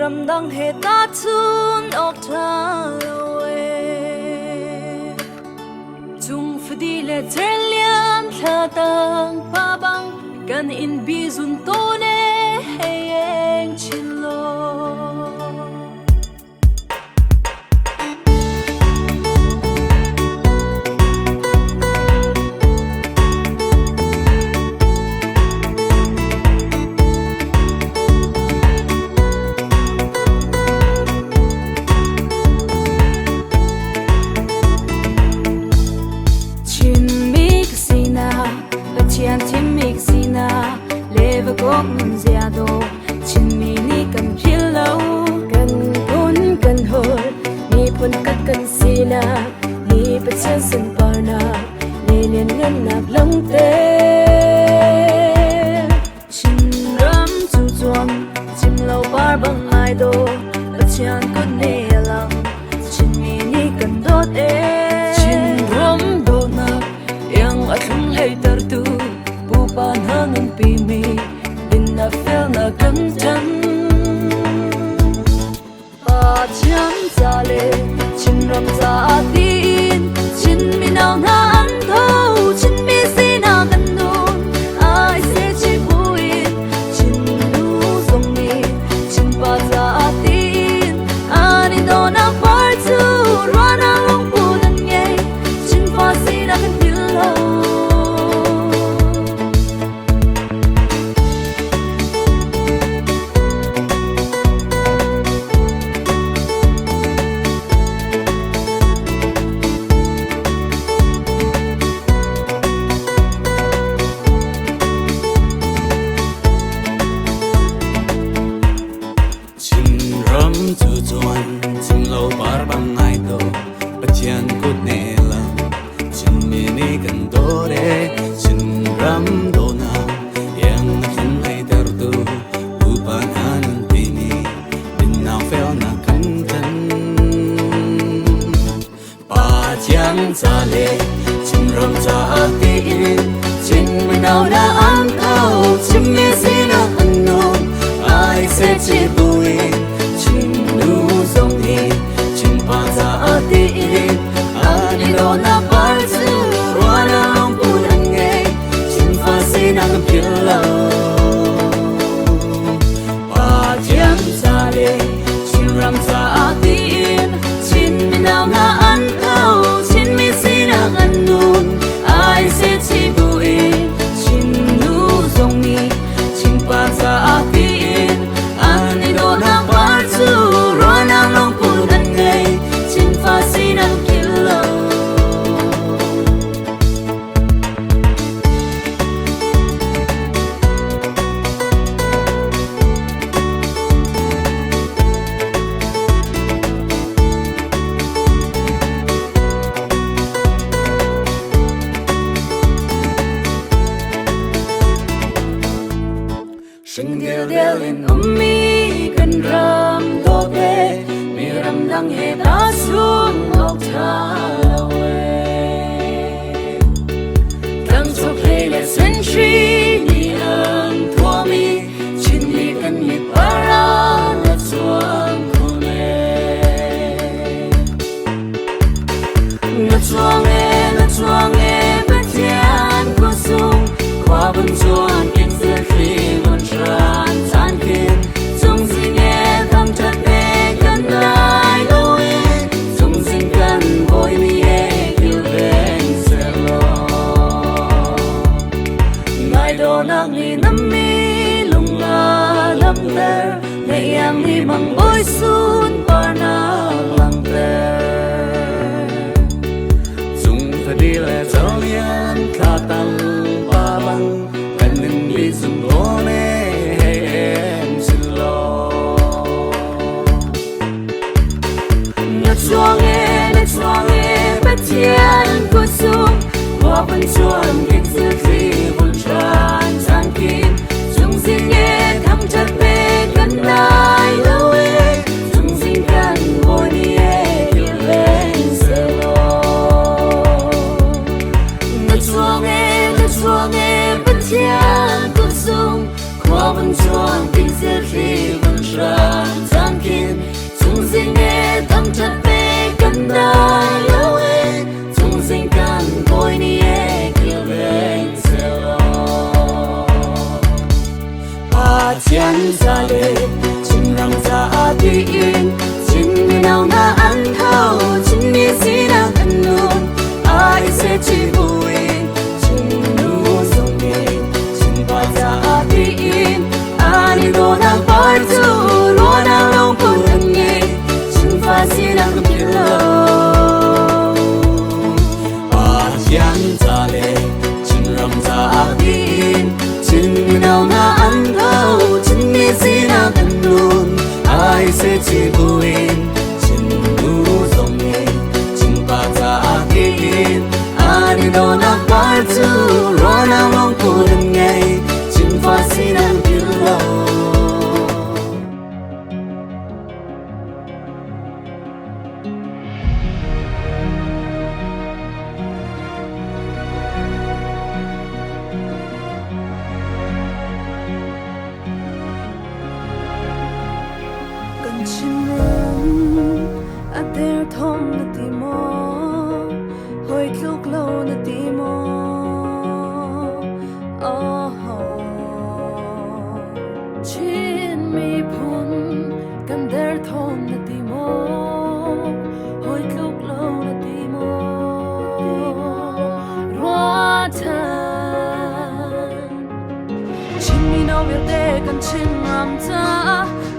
ram dang he ta chun ok tha we chung fdi le cherlian tha tang pa bang kan in bi zun to ne heng chilo chian tim mix sina leva gok mun zia do chin mi ni kan phil lo kan kun kan hol ni pun kat kan sina ni pa chen sun parna le len ngan nak long te chin ram chu chuan chim lo par bang ai do chian kun ne lang chin mi ni kan dot e chin ram do na yang atlung hay tar tu bupan hangin pimi din na feel na kantan pa chan zale chin ram za atin chin mi naw na an tho chin mi si na kan nun ai se chi buin chin nu song ni chin pa za atin ani do na par tu rana long pu nan nge chin pa si na kan pillow chu chuan chim lo par bang ai do pathian kut ne lam chin mi ni kan do re chin ram do na yang thun ai dar tu bupan han pi ni bin na fel na kan kan pa chiang cha le chin ram cha ti chin mi nau na an thau chin mi si na kan non ai se chi bui ani do na par tu rana long pu nan nge chin fa si na kan pillow pa chiang sa le chin ram sa atin chin mi naw na an thau chin mi si na kan nun ai se chi bu in chin nu zong ni chin pa sa atin ani do na par tu rana long pu nan nge chin fa si na Sing del del in ummi kan ram do be mi ram dang he ta sung ok tha we tang so play le century ni ang thua mi chin mi kan mi para na chuang khone na chuang e ba tian ko sung kwa bun chuan kin se free tran tan kin chung sin ye thang chat pe kan nai lo e chung sin kan boy mi e kil veng se lo nai do nak ni nam mi lung la lam ter le yang ni mang boy sun par na lang ter chung ta đi le chao lian kha tang pa bang kan nin bi zum lo ne chuang e bất thiện của sung hoa vẫn chuan kinh sư phi buồn tràn gian kín chung xin nghe thăm chất bê gần nai lâu e chung xin cần ngồi đi e yêu lên sẽ lo chuang e bất thiện của sung hoa vẫn chuan kinh sư phi buồn tràn gian chén ra lệ chim răng ra tin chim mi nào na ăn thâu chim mi si na ăn luôn ai sẽ chỉ vui chim nu sông mi chim ba ra tin ani do na par tu lo na long pun anh nghe chim pha si na cầm kilo ba chén ra lệ chim răng ra tin chim nào na ăn thâu chim mi si na ăn luôn ai sẽ chỉ vui chim nu sông mi chim ba ra tin ani do na par tu lo na long pun anh nghe chim pha si na cầm kilo chim rong a der thom na ti mo hoi tluk lo na ti mo chin mi phun kan der thom na ti mo hoi tluk lo na ti mo ro tan chim mi no vil te kan chin ram ta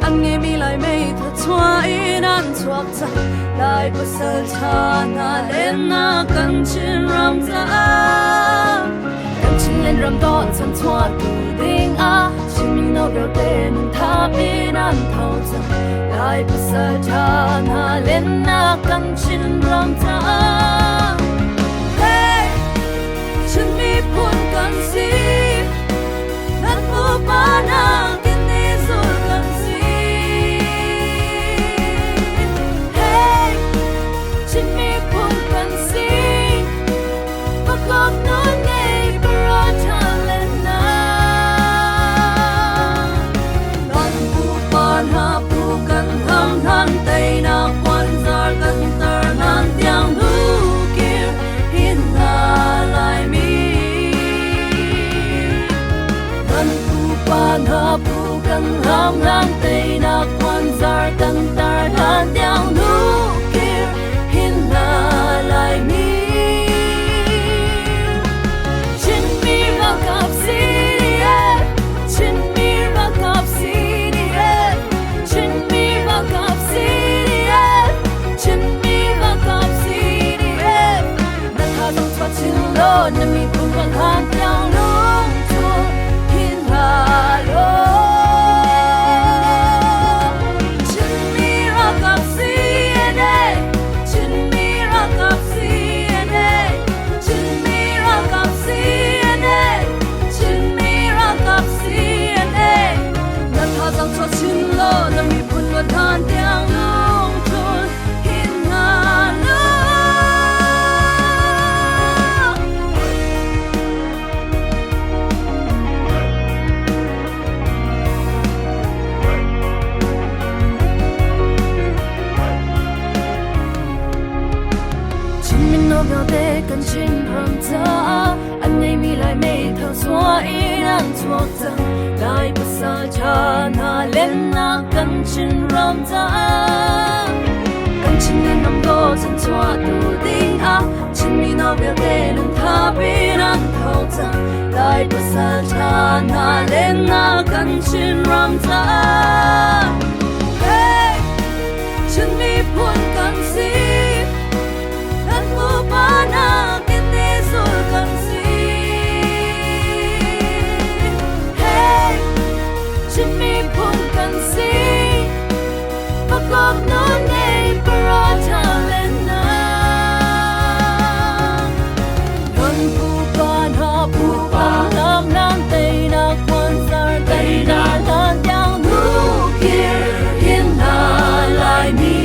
anh nghe mi lại mây thật xoa in ăn chuộc ra lại có sơ cha na lên na cần chín ram ra cần chín lên ram to chân xoa tu đinh a chim mi nó biểu tên tháp in ăn thâu ra lại có sơ cha na lên na cần chín ram ra hey chim mi phun cần gì đất phù ba na ham lang tây na quan zar tan tar dan yang nu kia hin na lai mi chin mi ra kap si e chin mi ra kap si e chin mi ra kap si e chin mi ra kap si e na tha dong chwa chin lo na mi pun kan han yang nu tu hin na lo than tiếng lung trôi hin hà lơ chim min nó béo tê cần trên rầm rã anh ấy mi lại mây thâu xóa ý đang chuộc ra lại bất sa cha na lên na cần chín ram ra cần chín nên nằm đô chân choa tu đinh a chín mi nó béo tê lưng tháp in ăn thâu ra lại bất sa cha na lên na cần chín ram ra hey chín mi phun cần gì đất mù ba na kinh tế rồi cần gì chim mi phun cần si và cọp nó ngay parata lên na gần phù ban ha phù ban nam nam tây na quan zar tây na lan yang nu kia hiên na lại mi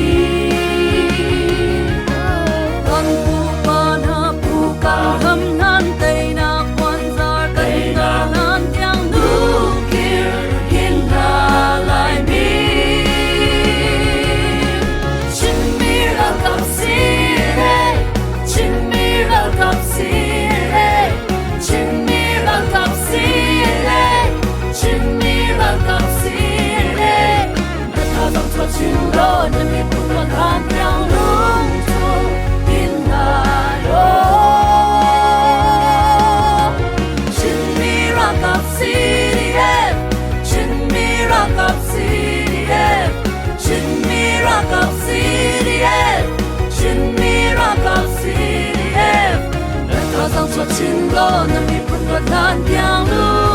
chin lo na mi pun ra tan piang lu